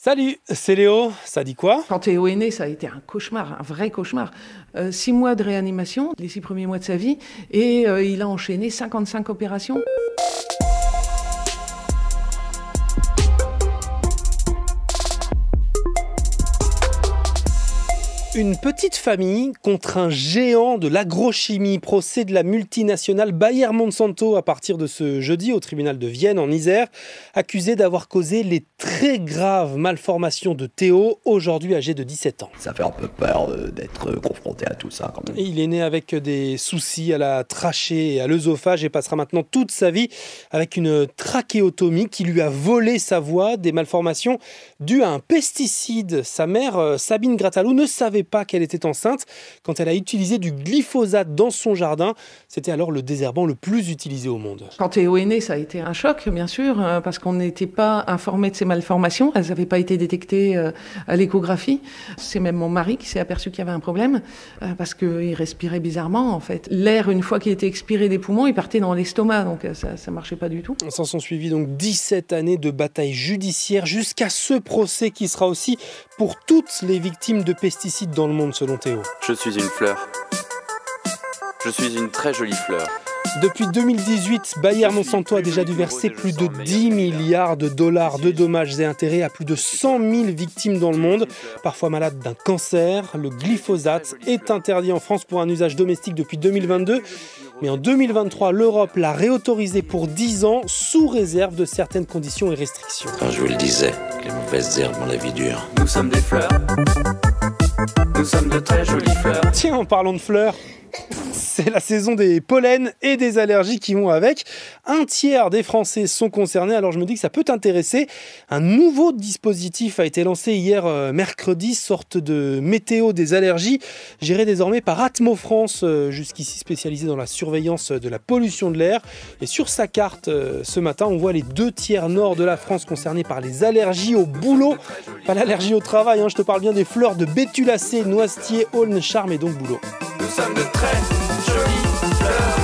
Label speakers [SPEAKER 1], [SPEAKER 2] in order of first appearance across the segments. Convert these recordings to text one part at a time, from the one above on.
[SPEAKER 1] Salut, c'est Léo, ça dit quoi?
[SPEAKER 2] Quand Théo est né, ça a été un cauchemar, un vrai cauchemar. 6 mois de réanimation, les 6 premiers mois de sa vie, et il a enchaîné 55 opérations.
[SPEAKER 1] Une petite famille contre un géant de l'agrochimie, procès de la multinationale Bayer Monsanto à partir de ce jeudi au tribunal de Vienne en Isère, accusé d'avoir causé les très graves malformations de Théo, aujourd'hui âgé de 17 ans.
[SPEAKER 3] Ça fait un peu peur d'être confronté à tout ça quand même.
[SPEAKER 1] Il est né avec des soucis à la trachée et à l'œsophage et passera maintenant toute sa vie avec une trachéotomie qui lui a volé sa voix, des malformations dues à un pesticide. Sa mère, Sabine Grattalou, ne savait pas qu'elle était enceinte quand elle a utilisé du glyphosate dans son jardin. C'était alors le désherbant le plus utilisé au monde.
[SPEAKER 2] Quand Théo est né, ça a été un choc, bien sûr, parce qu'on n'était pas informé de ces malformations. Elles n'avaient pas été détectées à l'échographie. C'est même mon mari qui s'est aperçu qu'il y avait un problème, parce qu'il respirait bizarrement, en fait. L'air, une fois qu'il était expiré des poumons, il partait dans l'estomac, donc ça ne marchait pas du tout.
[SPEAKER 1] S'en sont suivis donc 17 années de bataille judiciaire jusqu'à ce procès qui sera aussi pour toutes les victimes de pesticides dans le monde, selon Théo.
[SPEAKER 4] Je suis une fleur. Je suis une très jolie fleur.
[SPEAKER 1] Depuis 2018, Bayer Monsanto a déjà dû verser plus de 10 milliards de dollars de dommages et intérêts à plus de 100 000 victimes dans le monde, parfois malades d'un cancer. Le glyphosate est interdit en France pour un usage domestique depuis 2022. Mais en 2023, l'Europe l'a réautorisé pour 10 ans sous réserve de certaines conditions et restrictions.
[SPEAKER 5] Quand je vous le disais, les mauvaises herbes ont la vie dure.
[SPEAKER 4] Nous sommes des fleurs. Nous sommes de très jolies fleurs.
[SPEAKER 1] Tiens, en parlant de fleurs, c'est la saison des pollens et des allergies qui vont avec. Un tiers des Français sont concernés, alors je me dis que ça peut t'intéresser. Un nouveau dispositif a été lancé hier mercredi, sorte de météo des allergies, géré désormais par Atmo France, jusqu'ici spécialisé dans la surveillance de la pollution de l'air. Et sur sa carte, ce matin, on voit les 2 tiers nord de la France concernés par les allergies au boulot. Pas l'allergie au travail, je te parle bien des fleurs de bétulacées, noisetiers, aulnes, charmes et donc boulot.
[SPEAKER 4] Nous sommes de très jolies fleurs.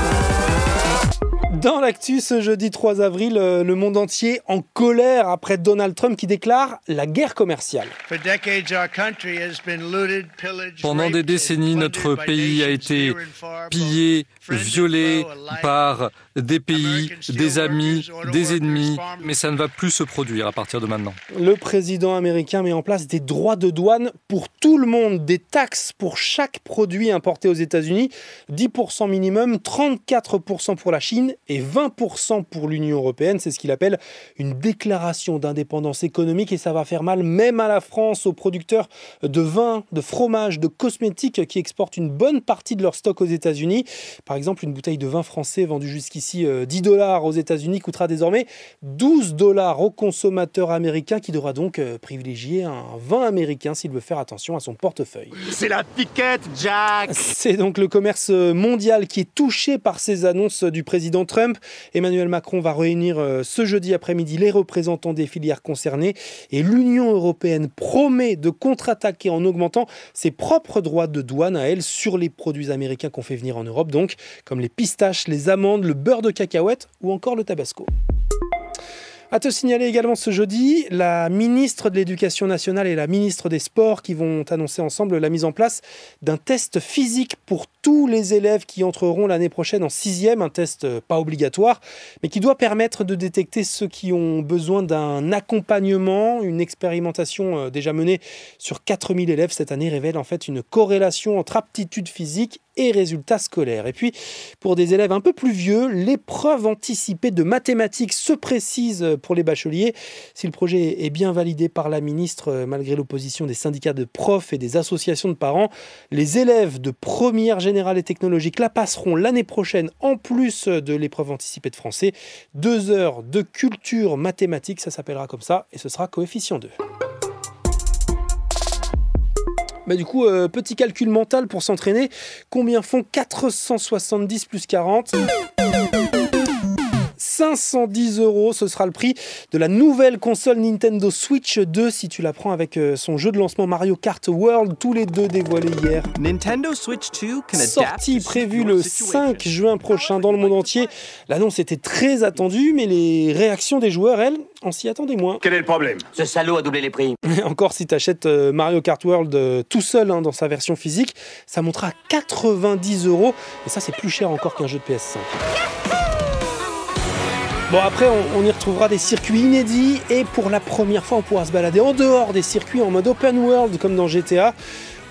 [SPEAKER 1] Dans l'actu, ce jeudi 3 avril, le monde entier en colère après Donald Trump qui déclare la guerre commerciale.
[SPEAKER 6] Pendant des décennies, notre pays a été pillé, violé par des pays, des amis, des ennemis, mais ça ne va plus se produire à partir de maintenant.
[SPEAKER 1] Le président américain met en place des droits de douane pour tout le monde, des taxes pour chaque produit importé aux États-Unis, 10% minimum, 34% pour la Chine et 20% pour l'Union européenne. C'est ce qu'il appelle une déclaration d'indépendance économique et ça va faire mal même à la France, aux producteurs de vin, de fromage, de cosmétiques qui exportent une bonne partie de leur stock aux États-Unis. Par exemple, une bouteille de vin français vendue jusqu'ici $10 aux États-Unis coûtera désormais $12 aux consommateurs américains qui devra donc privilégier un vin américain s'il veut faire attention à son portefeuille.
[SPEAKER 7] C'est la piquette, Jack!
[SPEAKER 1] C'est donc le commerce mondial qui est touché par ces annonces du président Trump. Emmanuel Macron va réunir ce jeudi après-midi les représentants des filières concernées et l'Union européenne promet de contre-attaquer en augmentant ses propres droits de douane à elle sur les produits américains qu'on fait venir en Europe, donc comme les pistaches, les amandes, le beurre de cacahuète ou encore le tabasco. À te signaler également ce jeudi, la ministre de l'Éducation nationale et la ministre des Sports qui vont annoncer ensemble la mise en place d'un test physique pour tous les élèves qui entreront l'année prochaine en 6e, un test pas obligatoire, mais qui doit permettre de détecter ceux qui ont besoin d'un accompagnement. Une expérimentation déjà menée sur 4000 élèves cette année révèle en fait une corrélation entre aptitude physique et résultats scolaires. Et puis, pour des élèves un peu plus vieux, l'épreuve anticipée de mathématiques se précise pour les bacheliers. Si le projet est bien validé par la ministre, malgré l'opposition des syndicats de profs et des associations de parents, les élèves de première générale et technologique la passeront l'année prochaine en plus de l'épreuve anticipée de français. 2 heures de culture mathématique, ça s'appellera comme ça, et ce sera coefficient 2. Du coup, petit calcul mental pour s'entraîner. Combien font 470 plus 40 ? 510 €. Ce sera le prix de la nouvelle console Nintendo Switch 2 si tu la prends avec son jeu de lancement Mario Kart World, tous les deux dévoilés hier.
[SPEAKER 8] Nintendo Switch 2 can adapt
[SPEAKER 1] Sortie
[SPEAKER 8] to
[SPEAKER 1] prévue
[SPEAKER 8] your
[SPEAKER 1] le
[SPEAKER 8] situation.
[SPEAKER 1] 5 juin prochain dans le monde entier. L'annonce était très attendue, mais les réactions des joueurs, elles, on s'y attendait moins.
[SPEAKER 7] Quel est le problème?
[SPEAKER 3] Ce salaud a doublé les prix.
[SPEAKER 1] Encore si tu achètes Mario Kart World tout seul dans sa version physique, ça montera à 90 €. Et ça, c'est plus cher encore qu'un jeu de PS5. Bon, après, on y retrouvera des circuits inédits et pour la première fois, on pourra se balader en dehors des circuits en mode open world comme dans GTA.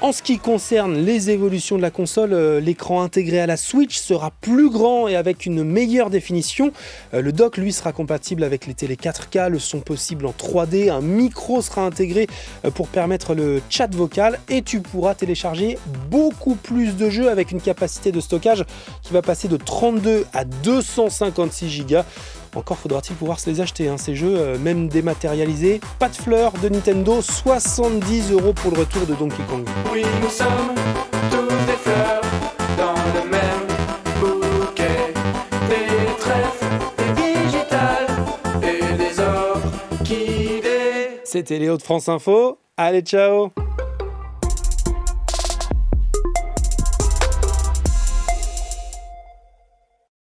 [SPEAKER 1] En ce qui concerne les évolutions de la console, l'écran intégré à la Switch sera plus grand et avec une meilleure définition. Le dock, lui, sera compatible avec les télé 4K, le son possible en 3D, un micro sera intégré pour permettre le chat vocal et tu pourras télécharger beaucoup plus de jeux avec une capacité de stockage qui va passer de 32 à 256 Go. Encore faudra-t-il pouvoir se les acheter, ces jeux, même dématérialisés. Pas de fleurs de Nintendo, 70 € pour le retour de Donkey Kong.
[SPEAKER 9] Oui, nous sommes tous des fleurs dans le même bouquet. Des trèfles, des végétales et des orchidées.
[SPEAKER 1] C'était Léo de France Info. Allez, ciao!